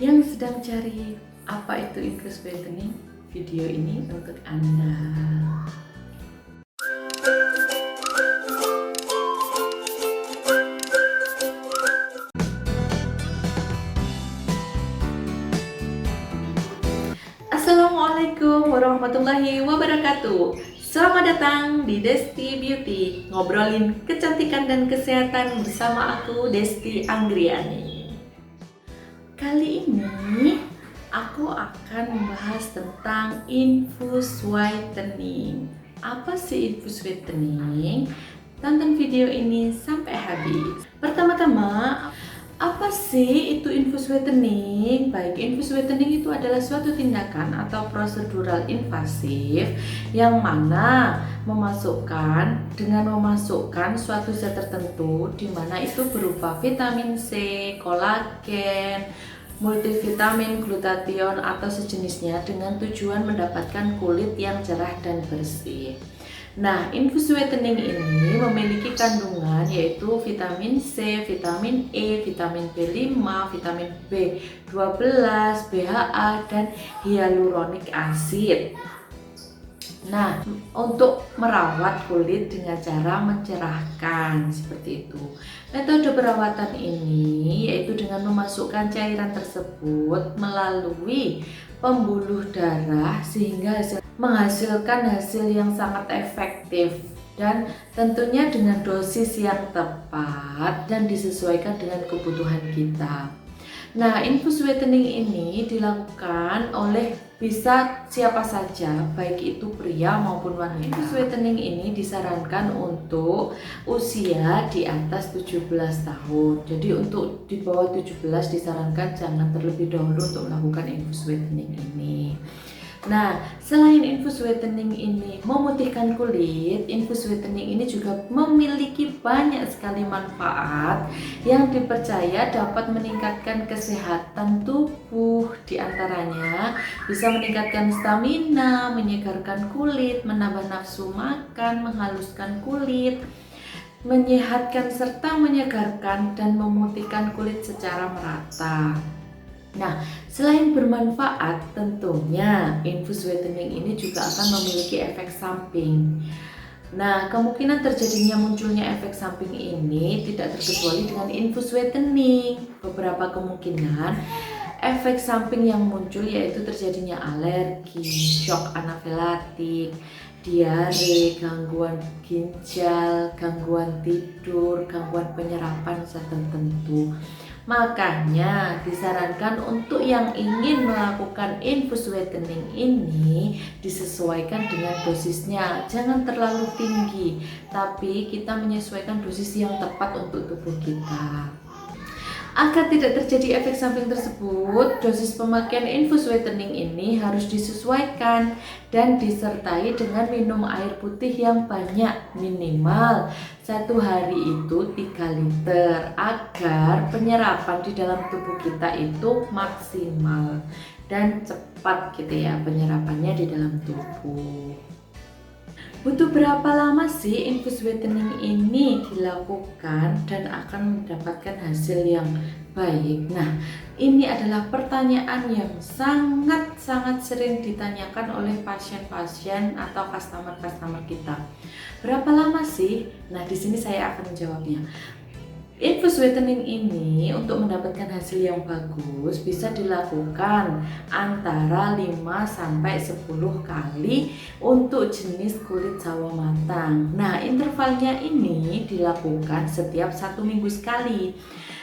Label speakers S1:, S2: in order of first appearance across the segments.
S1: Yang sedang cari apa itu infus whitening, video ini untuk Anda. Assalamualaikum warahmatullahi wabarakatuh. Selamat datang di Desti Beauty, ngobrolin kecantikan dan kesehatan bersama aku Desti Anggriani. Kali ini aku akan membahas tentang infus whitening. Apa sih infus whitening? Tonton video ini sampai habis. Pertama-tama, apa sih itu infus whitening? Baik, infus whitening itu adalah suatu tindakan atau prosedural invasif yang mana dengan memasukkan suatu zat tertentu di mana itu berupa vitamin C, kolagen, multivitamin, glutathione atau sejenisnya dengan tujuan mendapatkan kulit yang cerah dan bersih. Nah, infus whitening ini memiliki kandungan yaitu vitamin C, vitamin E, vitamin B5, vitamin B12, BHA, dan hyaluronik acid. Nah, untuk merawat kulit dengan cara mencerahkan seperti itu. Metode perawatan ini yaitu dengan memasukkan cairan tersebut melalui pembuluh darah sehingga menghasilkan hasil yang sangat efektif dan tentunya dengan dosis yang tepat dan disesuaikan dengan kebutuhan kita. Nah, infus whitening ini dilakukan oleh bisa siapa saja, baik itu pria maupun wanita. Infus whitening ini disarankan untuk usia di atas 17 tahun. Jadi untuk di bawah 17 disarankan jangan terlebih dahulu untuk melakukan infus whitening ini. Nah, selain infus whitening ini memutihkan kulit, infus whitening ini juga memiliki banyak sekali manfaat yang dipercaya dapat meningkatkan kesehatan tubuh. Di antaranya bisa meningkatkan stamina, menyegarkan kulit, menambah nafsu makan, menghaluskan kulit, menyehatkan serta menyegarkan dan memutihkan kulit secara merata. Nah, selain bermanfaat, tentunya infus whitening ini juga akan memiliki efek samping. Nah, kemungkinan terjadinya munculnya efek samping ini tidak terkecuali dengan infus whitening. Beberapa kemungkinan efek samping yang muncul yaitu terjadinya alergi, shock anafilaktik, diare, gangguan ginjal, gangguan tidur, gangguan penyerapan zat tertentu. Makanya disarankan untuk yang ingin melakukan infus whitening ini disesuaikan dengan dosisnya. Jangan terlalu tinggi, tapi kita menyesuaikan dosis yang tepat untuk tubuh kita. Agar tidak terjadi efek samping tersebut, dosis pemakaian infus whitening ini harus disesuaikan dan disertai dengan minum air putih yang banyak, minimal satu hari itu 3 liter agar penyerapan di dalam tubuh kita itu maksimal dan cepat gitu ya penyerapannya di dalam tubuh. Butuh berapa lama sih infus whitening ini dilakukan dan akan mendapatkan hasil yang baik? Nah, ini adalah pertanyaan yang sangat sering ditanyakan oleh pasien-pasien atau customer-customer kita. Berapa lama sih? Nah, di sini saya akan menjawabnya. Infus whitening ini untuk mendapatkan hasil yang bagus bisa dilakukan antara 5 sampai 10 kali untuk jenis kulit sawo matang. Nah, intervalnya ini dilakukan setiap 1 minggu sekali.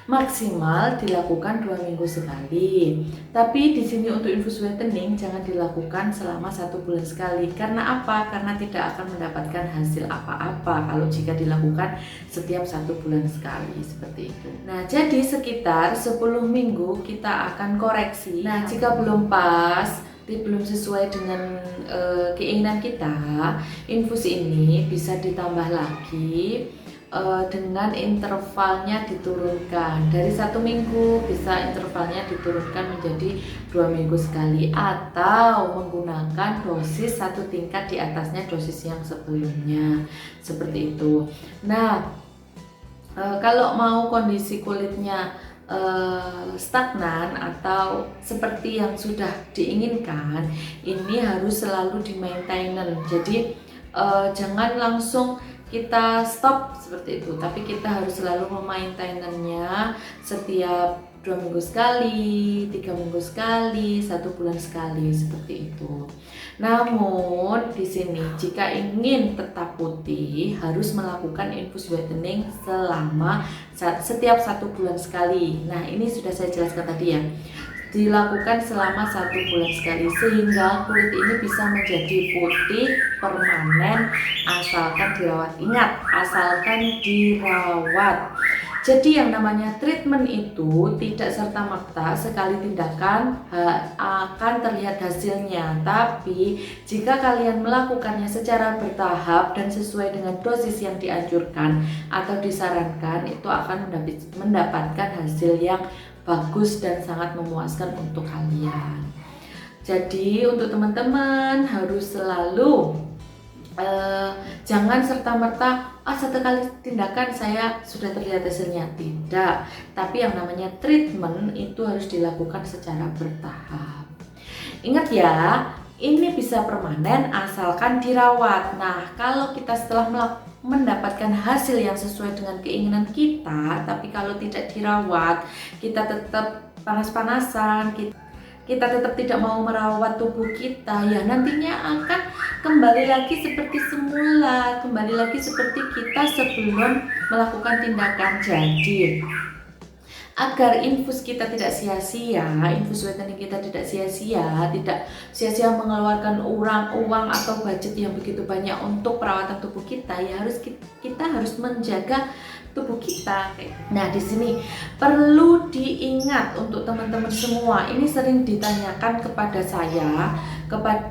S1: Maksimal dilakukan 2 minggu sekali. Tapi di sini untuk infus whitening jangan dilakukan selama 1 bulan sekali. Karena apa? Karena tidak akan mendapatkan hasil apa-apa kalau jika dilakukan setiap 1 bulan sekali seperti itu. Nah, jadi sekitar 10 minggu kita akan koreksi. Nah, jika belum pas, belum sesuai dengan keinginan kita, infus ini bisa ditambah lagi dengan intervalnya diturunkan dari 1 minggu, bisa intervalnya diturunkan menjadi 2 minggu sekali atau menggunakan dosis 1 tingkat di atasnya dosis yang sebelumnya seperti itu. Nah, kalau mau kondisi kulitnya stagnan atau seperti yang sudah diinginkan, ini harus selalu di maintenance. Jadi jangan langsung kita stop seperti itu, tapi kita harus selalu memaintenannya setiap 2 minggu sekali, 3 minggu sekali, 1 bulan sekali, seperti itu. Namun di sini jika ingin tetap putih harus melakukan infus whitening selama setiap 1 bulan sekali. Nah ini sudah saya jelaskan tadi ya, dilakukan selama 1 bulan sekali sehingga kulit ini bisa menjadi putih permanen asalkan dirawat. Ingat, asalkan dirawat. Jadi yang namanya treatment itu tidak serta-merta sekali tindakan akan terlihat hasilnya. Tapi jika kalian melakukannya secara bertahap dan sesuai dengan dosis yang dianjurkan atau disarankan, itu akan mendapatkan hasil yang bagus dan sangat memuaskan untuk kalian. Jadi untuk teman-teman harus selalu jangan serta-merta satu kali tindakan saya sudah terlihat hasilnya. Tidak, tapi yang namanya treatment itu harus dilakukan secara bertahap. Ingat ya, ini bisa permanen asalkan dirawat. Nah, kalau kita setelah mendapatkan hasil yang sesuai dengan keinginan kita, tapi kalau tidak dirawat, kita tetap panas-panasan, kita tetap tidak mau merawat tubuh kita, ya nantinya akan kembali lagi seperti semula, kembali lagi seperti kita sebelum melakukan tindakan. Jadi agar infus kita tidak sia-sia, infus whitening kita tidak sia-sia, tidak sia-sia mengeluarkan uang atau budget yang begitu banyak untuk perawatan tubuh kita, ya kita harus menjaga tubuh kita. Nah, di sini perlu diingat untuk teman-teman semua. Ini sering ditanyakan kepada saya,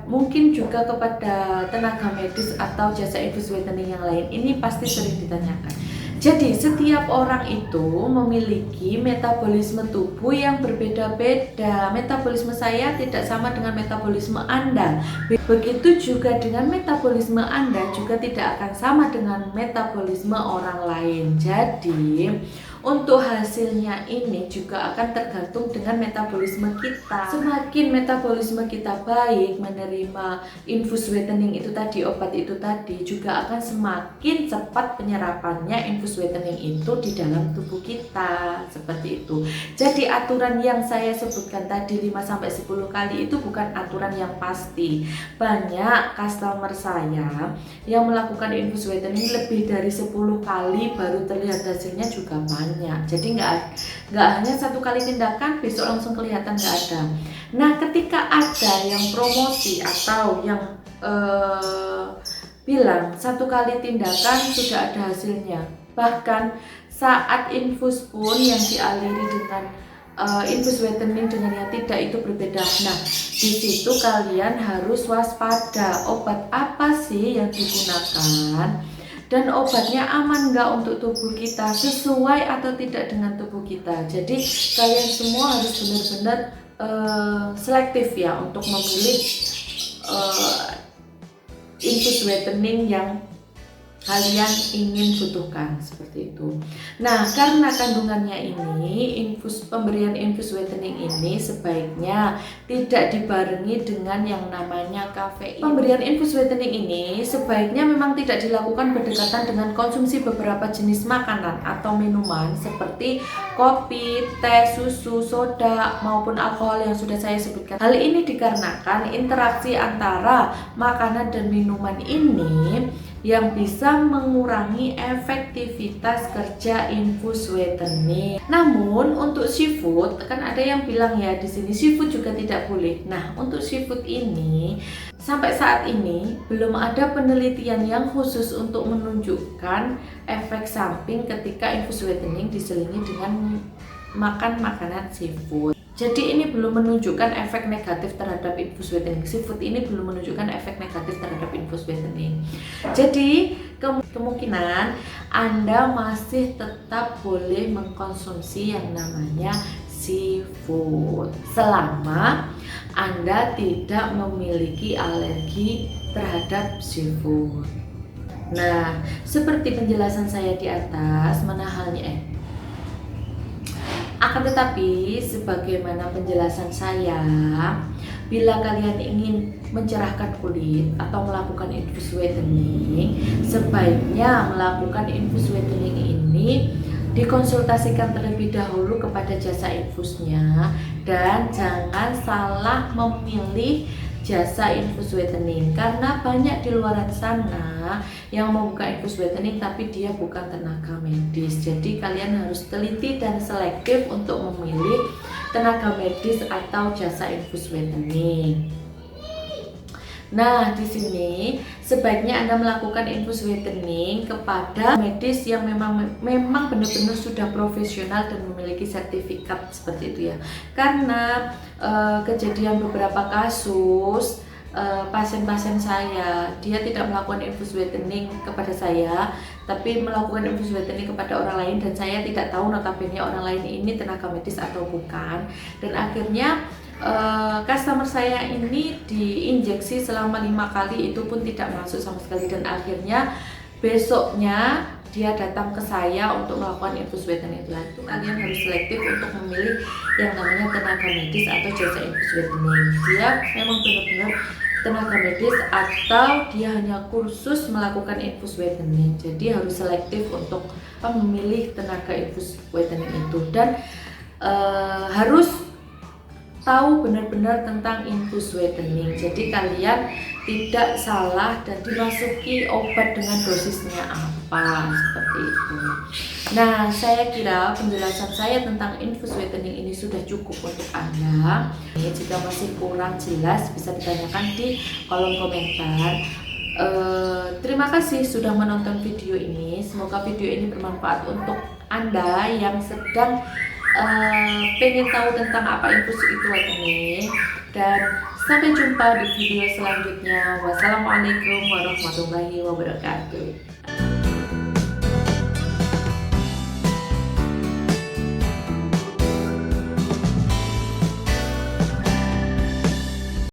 S1: mungkin juga kepada tenaga medis atau jasa infus whitening yang lain. Ini pasti sering ditanyakan. Jadi setiap orang itu memiliki metabolisme tubuh yang berbeda-beda. Metabolisme saya tidak sama dengan metabolisme Anda. Begitu juga dengan metabolisme Anda juga tidak akan sama dengan metabolisme orang lain. Jadi untuk hasilnya ini juga akan tergantung dengan metabolisme kita. Semakin metabolisme kita baik, menerima infus whitening itu tadi, obat itu tadi, juga akan semakin cepat penyerapannya infus whitening itu di dalam tubuh kita. Seperti itu. Jadi aturan yang saya sebutkan tadi 5-10 kali itu bukan aturan yang pasti. Banyak customer saya yang melakukan infus whitening lebih dari 10 kali baru terlihat hasilnya juga banyak. Jadi nggak hanya 1 kali tindakan besok langsung kelihatan, nggak ada. Nah, ketika ada yang promosi atau yang bilang 1 kali tindakan sudah ada hasilnya, bahkan saat infus pun yang dialiri dengan infus whitening dengan yang tidak itu berbeda. Nah, di situ kalian harus waspada. Obat apa sih yang digunakan? Dan obatnya aman nggak untuk tubuh kita, sesuai atau tidak dengan tubuh kita. Jadi kalian semua harus benar-benar selektif ya untuk memilih infus whitening yang kalian ingin butuhkan, seperti itu. Nah, karena kandungannya ini, pemberian infus whitening ini sebaiknya tidak dibarengi dengan yang namanya kafein. Pemberian infus whitening ini sebaiknya memang tidak dilakukan berdekatan dengan konsumsi beberapa jenis makanan atau minuman seperti kopi, teh, susu, soda maupun alkohol yang sudah saya sebutkan. Hal ini dikarenakan interaksi antara makanan dan minuman ini yang bisa mengurangi efektivitas kerja infus whitening. Namun untuk seafood, kan ada yang bilang ya di sini seafood juga tidak boleh. Nah, untuk seafood ini sampai saat ini belum ada penelitian yang khusus untuk menunjukkan efek samping ketika infus whitening diselingi dengan makan makanan seafood. Jadi ini belum menunjukkan efek negatif terhadap infus whitening. Seafood ini belum menunjukkan efek negatif terhadap infus whitening. Jadi kemungkinan Anda masih tetap boleh mengkonsumsi yang namanya seafood selama Anda tidak memiliki alergi terhadap seafood. Nah, seperti penjelasan saya di atas, mana halnya Akan tetapi, sebagaimana penjelasan saya, bila kalian ingin mencerahkan kulit atau melakukan infus whitening, sebaiknya melakukan infus whitening ini dikonsultasikan terlebih dahulu kepada jasa infusnya, dan jangan salah memilih jasa infus whitening, karena banyak di luar sana yang membuka infus whitening tapi dia bukan tenaga medis. Jadi kalian harus teliti dan selektif untuk memilih tenaga medis atau jasa infus whitening. Nah, di sini sebaiknya Anda melakukan infus whitening kepada medis yang memang benar-benar sudah profesional dan memiliki sertifikat seperti itu ya. Karena kejadian beberapa kasus pasien-pasien saya, dia tidak melakukan infus whitening kepada saya, tapi melakukan infus whitening kepada orang lain, dan saya tidak tahu notabene orang lain ini tenaga medis atau bukan. Dan akhirnya customer saya ini diinjeksi selama 5 kali, itu pun tidak masuk sama sekali, dan akhirnya besoknya dia datang ke saya untuk melakukan infus whitening. Itu kalian harus selektif untuk memilih yang namanya tenaga medis atau jasa infus whitening. Dia memang benar-benar tenaga medis atau dia hanya kursus melakukan infus whitening. Jadi harus selektif untuk memilih tenaga infus whitening itu, dan harus tahu benar-benar tentang infus whitening. Jadi kalian tidak salah dan dimasuki obat dengan dosisnya apa, seperti itu. Nah, saya kira penjelasan saya tentang infus whitening ini sudah cukup untuk Anda. Jika masih kurang jelas bisa ditanyakan di kolom komentar. Terima kasih sudah menonton video ini. Semoga video ini bermanfaat untuk Anda yang sedang pengen tahu tentang apa infus itu whitening. Dan sampai jumpa di video selanjutnya. Wassalamualaikum warahmatullahi wabarakatuh.